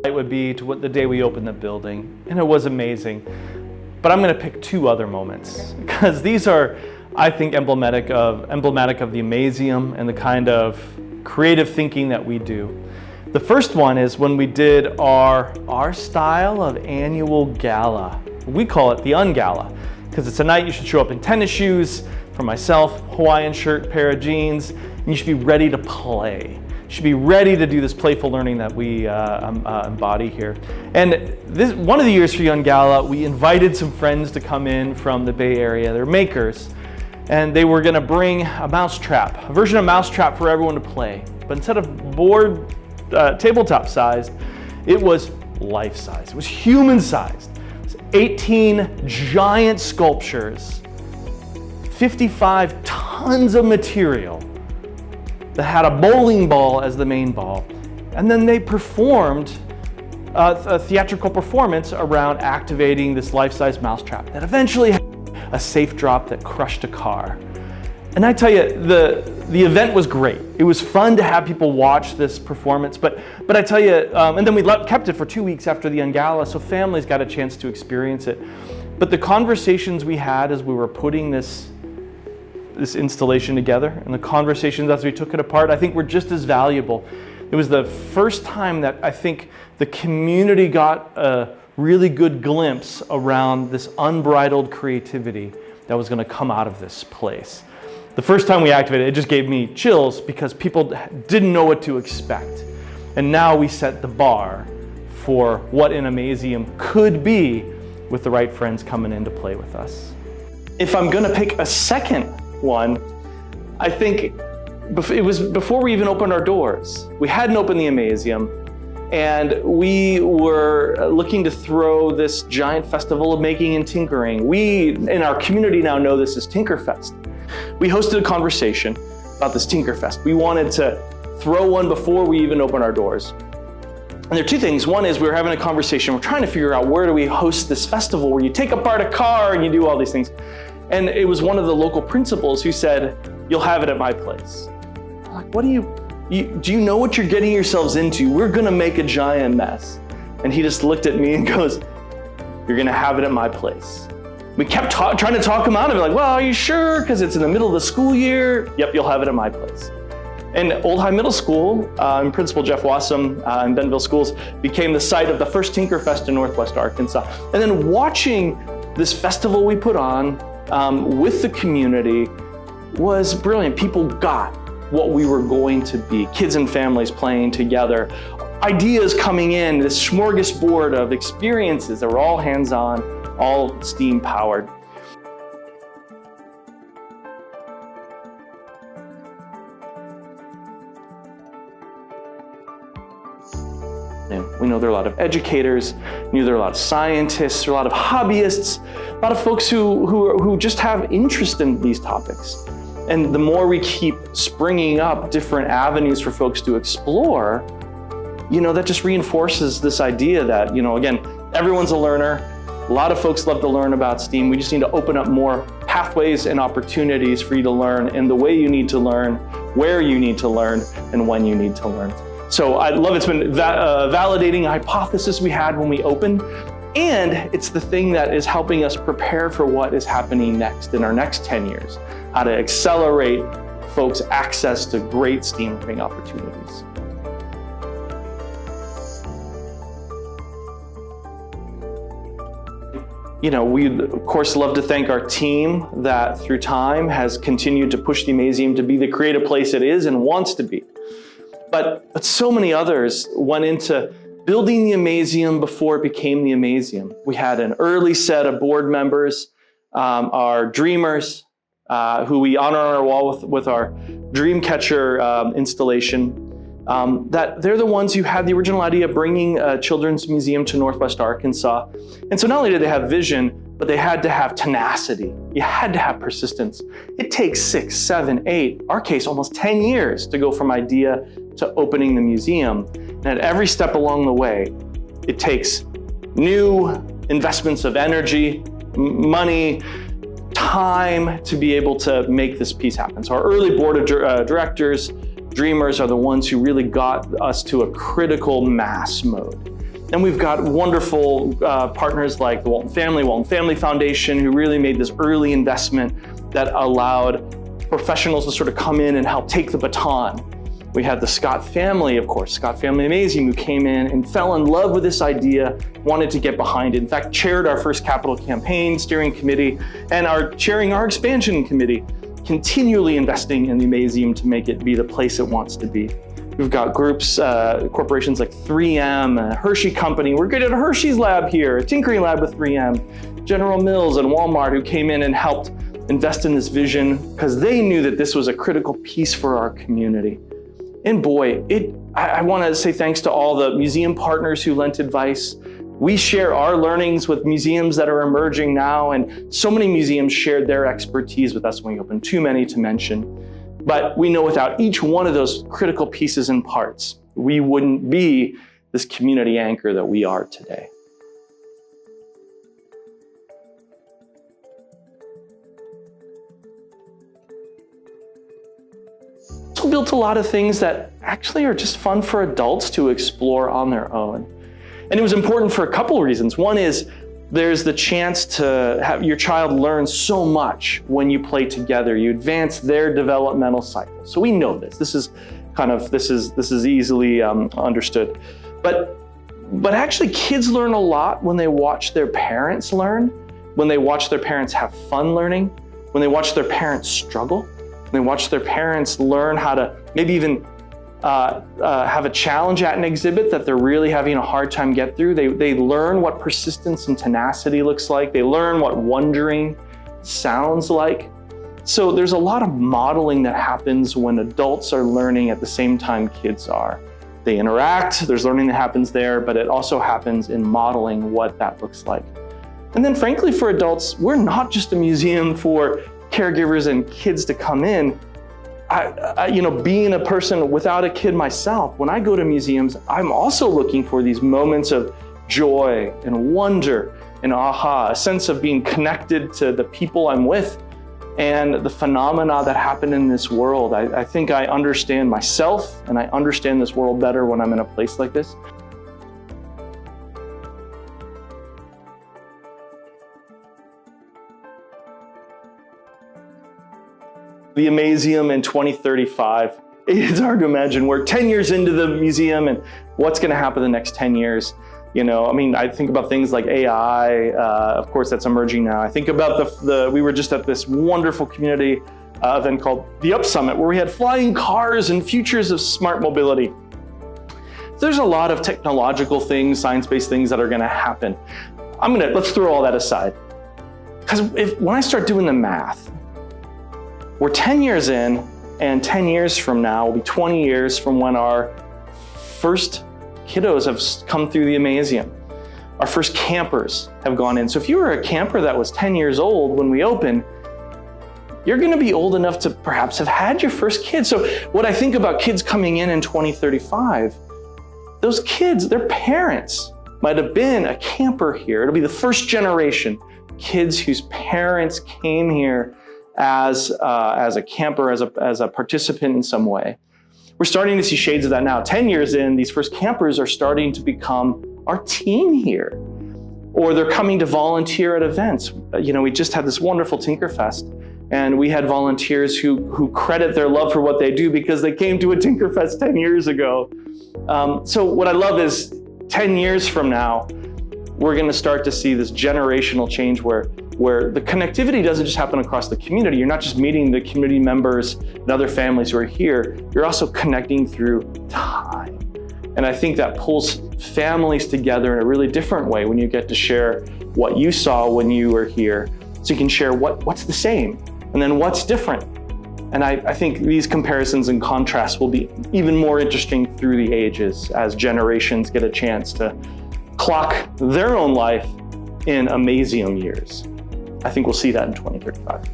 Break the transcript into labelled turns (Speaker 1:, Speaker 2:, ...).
Speaker 1: it would be to what the day we opened the building, and it was amazing. But I'm going to pick two other moments because these are, I think, emblematic of the Amazeum and the kind of creative thinking that we do. The first one is when we did our style of annual gala. We call it the Ungala because it's a night you should show up in tennis shoes. For myself, Hawaiian shirt, pair of jeans, and you should be ready to play. You should be ready to do this playful learning that we embody here. And one of the years for Young Gala, we invited some friends to come in from the Bay Area. They're makers, and they were going to bring a mousetrap, a version of mousetrap for everyone to play. But instead of board, tabletop sized, it was life size. It was human sized. It was 18 giant sculptures, 55 tons of material that had a bowling ball as the main ball. And then they performed a theatrical performance around activating this life-size mousetrap that eventually had a safe drop that crushed a car. And I tell you, the event was great. It was fun to have people watch this performance, but I tell you, and then we kept it for 2 weeks after the Ungala, so families got a chance to experience it. But the conversations we had as we were putting this installation together and the conversations as we took it apart, I think were just as valuable. It was the first time that I think the community got a really good glimpse around this unbridled creativity that was going to come out of this place. The first time we activated it just gave me chills because people didn't know what to expect. And now we set the bar for what an Amazeum could be with the right friends coming in to play with us. If I'm going to pick a second one, I think it was before we even opened our doors. We hadn't opened the Amazeum, and we were looking to throw this giant festival of making and tinkering. We, in our community now, know this as Tinkerfest. We hosted a conversation about this Tinkerfest. We wanted to throw one before we even opened our doors. And there are two things. One is we were having a conversation. We're trying to figure out where do we host this festival where you take apart a car and you do all these things. And it was one of the local principals who said, "You'll have it at my place." I'm like, what do you know what you're getting yourselves into? We're gonna make a giant mess. And he just looked at me and goes, "You're gonna have it at my place." We kept trying to talk him out of it, like, "Well, are you sure? Because it's in the middle of the school year." "Yep, you'll have it at my place." And Old High Middle School, Principal Jeff Wassum in Bentonville Schools became the site of the first Tinkerfest in Northwest Arkansas. And then watching this festival we put on with the community was brilliant. People got what we were going to be. Kids and families playing together, ideas coming in, this smorgasbord of experiences that were all hands-on, all steam-powered. We know there are a lot of educators, we know there are a lot of scientists, there are a lot of hobbyists, a lot of folks who just have interest in these topics. And the more we keep springing up different avenues for folks to explore, that just reinforces this idea that, again, everyone's a learner. A lot of folks love to learn about STEAM. We just need to open up more pathways and opportunities for you to learn in the way you need to learn, where you need to learn, and when you need to learn. So I love it's been validating a hypothesis we had when we opened, and it's the thing that is helping us prepare for what is happening next in our next 10 years, how to accelerate folks' access to great STEAM learning opportunities. We'd of course love to thank our team that through time has continued to push the Amazeum to be the creative place it is and wants to be. But so many others went into building the Amazeum before it became the Amazeum. We had an early set of board members, our dreamers, who we honor on our wall with our Dreamcatcher installation. That they're the ones who had the original idea of bringing a children's museum to Northwest Arkansas. And so not only did they have vision, but they had to have tenacity. You had to have persistence. It takes 6, 7, 8, our case, almost 10 years to go from idea to opening the museum. And at every step along the way, it takes new investments of energy, money, time to be able to make this piece happen. So our early board of directors, dreamers are the ones who really got us to a critical mass mode. And we've got wonderful partners like the Walton Family Foundation, who really made this early investment that allowed professionals to sort of come in and help take the baton. We had the Scott family, of course, Scott Family Amazeum, who came in and fell in love with this idea, wanted to get behind it. In fact, chaired our first capital campaign steering committee and are chairing our expansion committee, continually investing in the Amazeum to make it be the place it wants to be. We've got groups, corporations like 3M, Hershey Company. We're good at a Hershey's lab here, a tinkering lab with 3M, General Mills and Walmart, who came in and helped invest in this vision because they knew that this was a critical piece for our community. And boy, I want to say thanks to all the museum partners who lent advice. We share our learnings with museums that are emerging now, and so many museums shared their expertise with us when we opened, too many to mention. But we know without each one of those critical pieces and parts, we wouldn't be this community anchor that we are today. We built a lot of things that actually are just fun for adults to explore on their own. And it was important for a couple of reasons. One is there's the chance to have your child learn so much when you play together. You advance their developmental cycle. So we know this. This is easily understood. But actually kids learn a lot when they watch their parents learn, when they watch their parents have fun learning, when they watch their parents struggle. They watch their parents learn how to maybe even have a challenge at an exhibit that they're really having a hard time get through. They learn what persistence and tenacity looks like. They learn what wondering sounds like. So there's a lot of modeling that happens when adults are learning at the same time kids are. They interact, there's learning that happens there, but it also happens in modeling what that looks like. And then frankly, for adults, we're not just a museum for caregivers and kids to come in. Being a person without a kid myself, when I go to museums, I'm also looking for these moments of joy and wonder and aha, a sense of being connected to the people I'm with and the phenomena that happen in this world. I think I understand myself and I understand this world better when I'm in a place like this. The Amazeum in 2035. It's hard to imagine. We're 10 years into the museum and what's going to happen the next 10 years. I think about things like AI, of course, that's emerging now. I think about we were just at this wonderful community event called the Up Summit, where we had flying cars and futures of smart mobility. There's a lot of technological things, science-based things that are going to happen. Let's throw all that aside. Because when I start doing the math, we're 10 years in, and 10 years from now will be 20 years from when our first kiddos have come through the Amazeum. Our first campers have gone in. So if you were a camper that was 10 years old when we opened, you're gonna be old enough to perhaps have had your first kid. So what I think about kids coming in 2035, those kids, their parents might have been a camper here. It'll be the first generation, kids whose parents came here as a camper, as a participant in some way. We're starting to see shades of that now. 10 years in, these first campers are starting to become our team here, or they're coming to volunteer at events. We just had this wonderful Tinkerfest, and we had volunteers who credit their love for what they do because they came to a Tinkerfest 10 years ago. So what I love is 10 years from now, we're going to start to see this generational change where the connectivity doesn't just happen across the community. You're not just meeting the community members and other families who are here, you're also connecting through time. And I think that pulls families together in a really different way when you get to share what you saw when you were here. So you can share what's the same and then what's different. And I think these comparisons and contrasts will be even more interesting through the ages as generations get a chance to clock their own life in Amazeum years. I think we'll see that in 2035.